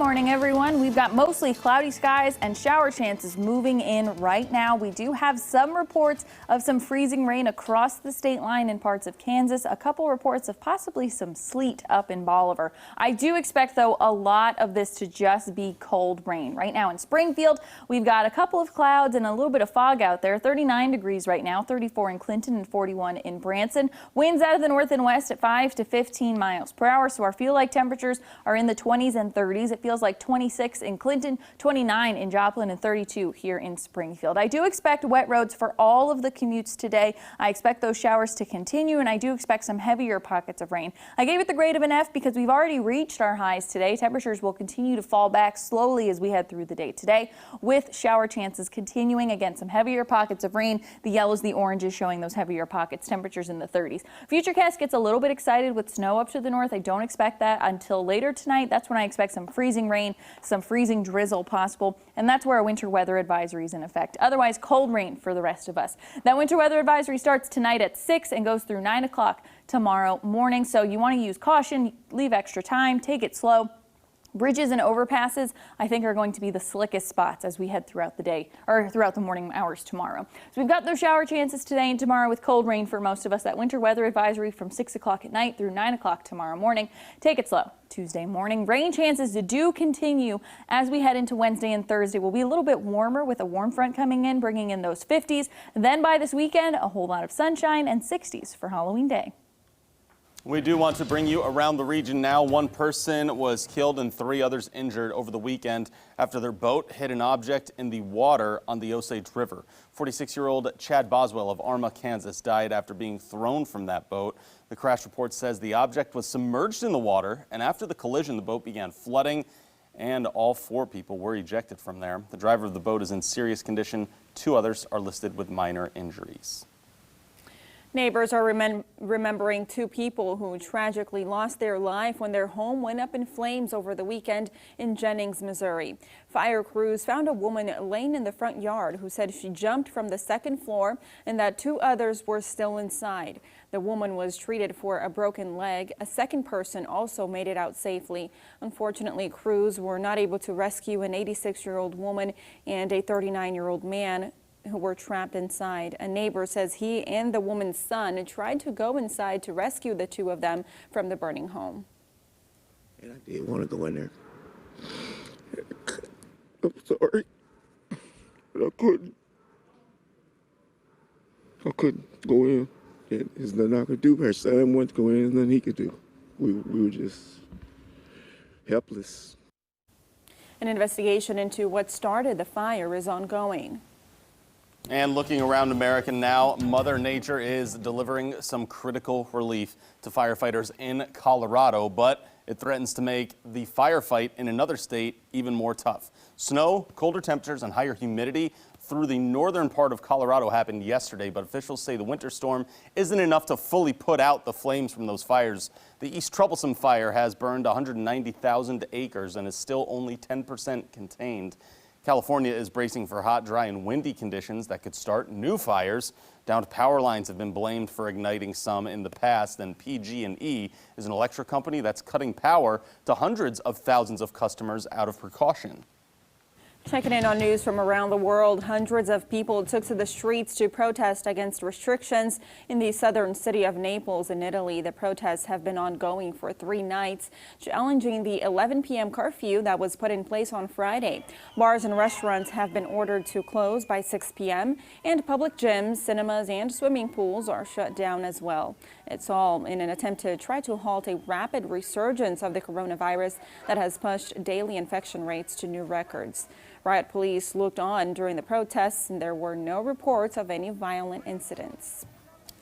morning, everyone. We've got mostly cloudy skies and shower chances moving in right now. We do have some reports of some freezing rain across the state line in parts of Kansas. A couple reports of possibly some sleet up in Bolivar. I do expect, though, a lot of this to just be cold rain. Right now in Springfield, we've got a couple of clouds and a little bit of fog out there. 39 degrees right now, 34 in Clinton and 41 in Branson. Winds out of the north and west at 5 to 15 miles per hour. So our feel-like temperatures are in the 20s and 30s. It feels like 26 in Clinton, 29 in Joplin, and 32 here in Springfield. I do expect wet roads for all of the commutes today. I expect those showers to continue, and I do expect some heavier pockets of rain. I gave it the grade of an F because we've already reached our highs today. Temperatures will continue to fall back slowly as we head through the day today, with shower chances continuing. Again, some heavier pockets of rain. The yellows, the oranges showing those heavier pockets. Temperatures in the 30s. Futurecast gets a little bit excited with snow up to the north. I don't expect that until later tonight. That's when I expect some freezing rain, some freezing drizzle possible, and that's where a winter weather advisory is in effect. Otherwise, cold rain for the rest of us. That winter weather advisory starts tonight at 6 and goes through 9 o'clock tomorrow morning, so you want to use caution, leave extra time, take it slow. Bridges and overpasses, I think, are going to be the slickest spots as we head throughout the day or throughout the morning hours tomorrow. So we've got those shower chances today and tomorrow with cold rain for most of us. That winter weather advisory from 6 o'clock at night through 9 o'clock tomorrow morning. Take it slow. Tuesday morning, rain chances do continue as we head into Wednesday and Thursday. We'll be a little bit warmer with a warm front coming in, bringing in those 50s. Then by this weekend, a whole lot of sunshine and 60s for Halloween Day. We do want to bring you around the region now. One person was killed and 3 others injured over the weekend after their boat hit an object in the water on the Osage River. 46-year-old Chad Boswell of Arma, Kansas, died after being thrown from that boat. The crash report says the object was submerged in the water, and after the collision, the boat began flooding, and all 4 people were ejected from there. The driver of the boat is in serious condition. 2 others are listed with minor injuries. Neighbors are remembering 2 people who tragically lost their life when their home went up in flames over the weekend in Jennings, Missouri. Fire crews found a woman laying in the front yard who said she jumped from the 2nd floor and that 2 others were still inside. The woman was treated for a broken leg. A 2nd person also made it out safely. Unfortunately, crews were not able to rescue an 86-year-old woman and a 39-year-old man who were trapped inside. A neighbor says he and the woman's son tried to go inside to rescue the 2 of them from the burning home. And I did want to go in there. I'm sorry, but I couldn't. I couldn't go in. There's nothing I could do. Her son wanted to go in, there's nothing he could do. We were just helpless. An investigation into what started the fire is ongoing. And looking around America now, Mother Nature is delivering some critical relief to firefighters in Colorado, but it threatens to make the firefight in another state even more tough. Snow, colder temperatures, and higher humidity through the northern part of Colorado happened yesterday, but officials say the winter storm isn't enough to fully put out the flames from those fires. The East Troublesome fire has burned 190,000 acres and is still only 10% contained. California is bracing for hot, dry, and windy conditions that could start new fires. Downed power lines have been blamed for igniting some in the past, and PG&E is an electric company that's cutting power to hundreds of thousands of customers out of precaution. Checking in on news from around the world, hundreds of people took to the streets to protest against restrictions in the southern city of Naples in Italy. The protests have been ongoing for 3 nights, challenging the 11 p.m. curfew that was put in place on Friday. Bars and restaurants have been ordered to close by 6 p.m. and public gyms, cinemas, and swimming pools are shut down as well. It's all in an attempt to try to halt a rapid resurgence of the coronavirus that has pushed daily infection rates to new records. Riot police looked on during the protests, and there were no reports of any violent incidents.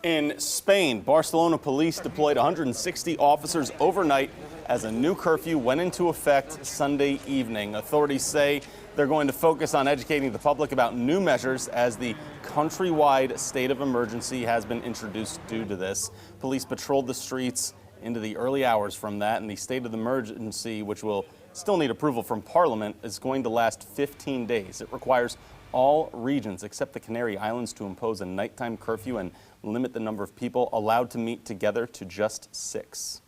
In Spain, Barcelona police deployed 160 officers overnight as a new curfew went into effect Sunday evening. Authorities say they're going to focus on educating the public about new measures as the countrywide state of emergency has been introduced due to this. Police patrolled the streets into the early hours from that, and the state of the emergency, which will still need approval from Parliament, is going to last 15 days. It requires all regions except the Canary Islands to impose a nighttime curfew and limit the number of people allowed to meet together to just 6.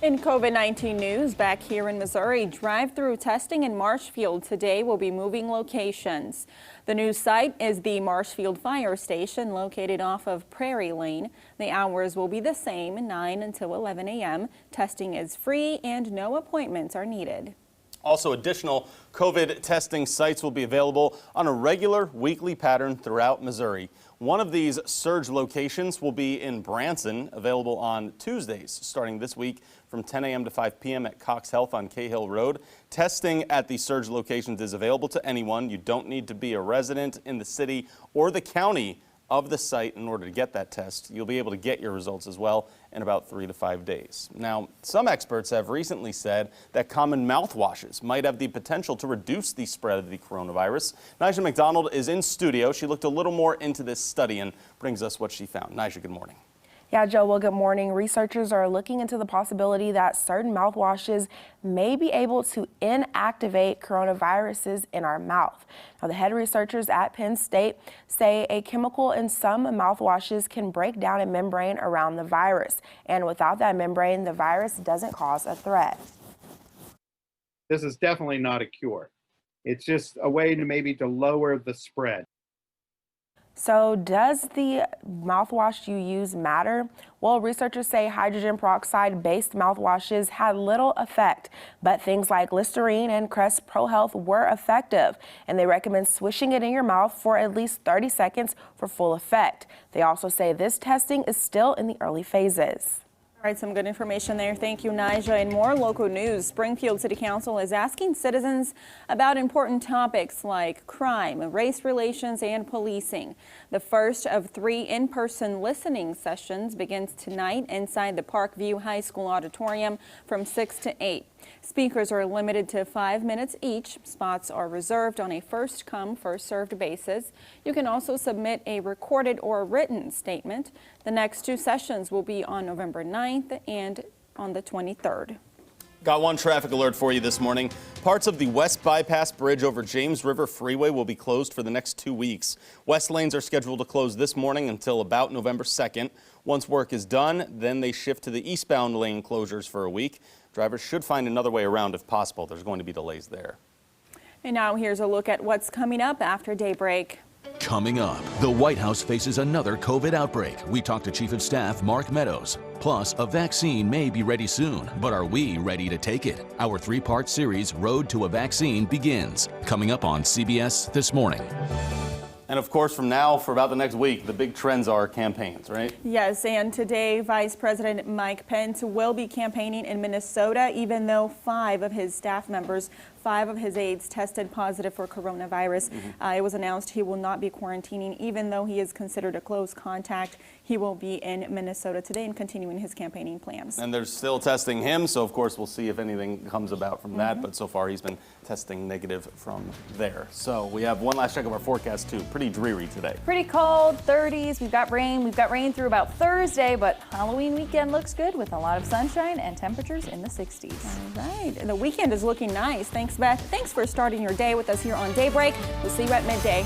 In COVID-19 news, back here in Missouri, drive-through testing in Marshfield today will be moving locations. The new site is the Marshfield Fire Station located off of Prairie Lane. The hours will be the same, 9 until 11 a.m. Testing is free and no appointments are needed. Also, additional COVID testing sites will be available on a regular weekly pattern throughout Missouri. One of these surge locations will be in Branson, available on Tuesdays starting this week from 10 a.m. to 5 p.m. at Cox Health on Cahill Road. Testing at the surge locations is available to anyone. You don't need to be a resident in the city or the county of the site in order to get that test. You'll be able to get your results as well in about 3 to 5 days. Now, some experts have recently said that common mouthwashes might have the potential to reduce the spread of the coronavirus. Nyjah McDonald is in studio. She looked a little more into this study and brings us what she found. Nyjah, good morning. Yeah, Joe, well, good morning. Researchers are looking into the possibility that certain mouthwashes may be able to inactivate coronaviruses in our mouth. Now, the head researchers at Penn State say a chemical in some mouthwashes can break down a membrane around the virus. And without that membrane, the virus doesn't cause a threat. This is definitely not a cure. It's just a way to maybe to lower the spread. So does the mouthwash you use matter? Well, researchers say hydrogen peroxide-based mouthwashes had little effect, but things like Listerine and Crest Pro Health were effective, and they recommend swishing it in your mouth for at least 30 seconds for full effect. They also say this testing is still in the early phases. All right, some good information there. Thank you, Nyjah. And more local news. Springfield City Council is asking citizens about important topics like crime, race relations, and policing. The first of 3 in-person listening sessions begins tonight inside the Parkview High School auditorium from 6 to 8. Speakers are limited to 5 minutes each. Spots are reserved on a first-come, first-served basis. You can also submit a recorded or written statement. The next 2 sessions will be on November 9th and on the 23rd. Got one traffic alert for you this morning. Parts of the West Bypass Bridge over James River Freeway will be closed for the next 2 weeks. West lanes are scheduled to close this morning until about November 2nd. Once work is done, then they shift to the eastbound lane closures for a week. Drivers should find another way around if possible. There's going to be delays there. And now here's a look at what's coming up after Daybreak. Coming up, the White House faces another COVID outbreak. We talked to Chief of Staff Mark Meadows. Plus, a vaccine may be ready soon, but are we ready to take it? Our 3-part series, Road to a Vaccine, begins. Coming up on CBS This Morning. And of course, from now for about the next week, the big trends are campaigns, right? Yes, and today, Vice President Mike Pence will be campaigning in Minnesota, even though 5 of his staff members, 5 of his aides tested positive for coronavirus. It was announced he will not be quarantining, even though he is considered a close contact. He will be in Minnesota today and continuing his campaigning plans. And they're still testing him, so of course we'll see if anything comes about from that. But so far he's been testing negative from there. So we have one last check of our forecast too. Pretty dreary today. Pretty cold, 30s. We've got rain. We've got rain through about Thursday, but Halloween weekend looks good with a lot of sunshine and temperatures in the 60s. All right, and the weekend is looking nice. Thanks, Beth. Thanks for starting your day with us here on Daybreak. We'll see you at midday.